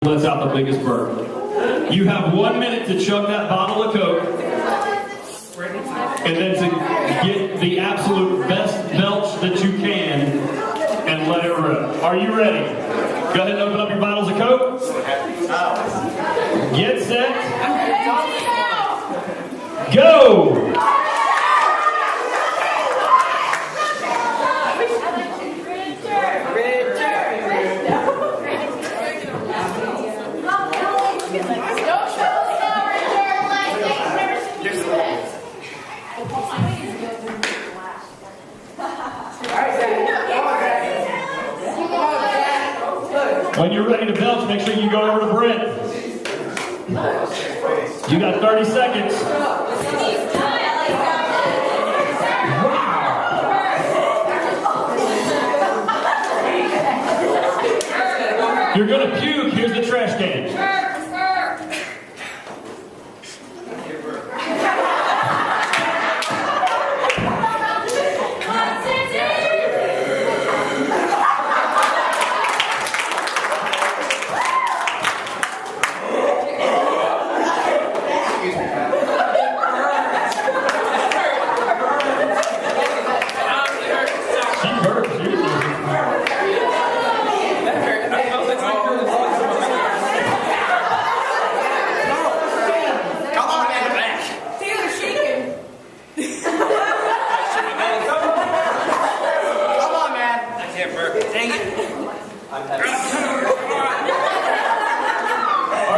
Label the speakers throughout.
Speaker 1: lets out the biggest burp. You have 1 minute to chug that bottle of Coke, and then to get the absolute best belch that you can, and let it rip. Are you ready? Go ahead and open up your bottles of Coke. Get set. Go! When you're ready to belch, make sure you go over to Brent. You got 30 seconds. Wow. You're going to puke. Here's the trash can.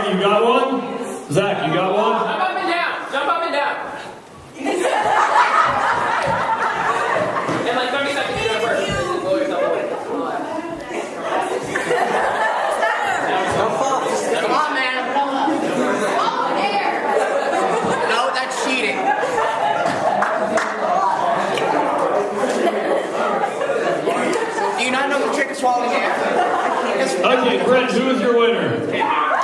Speaker 1: You got one? Zach, you got one?
Speaker 2: Jump up and down. Jump up and down. In like 30 seconds, you're going to burp. Blow yourself away.
Speaker 3: Come on, man. Oh, there. No, that's cheating. Do you not know the trick of swallowing air?
Speaker 1: Okay, Brent, who is your winner?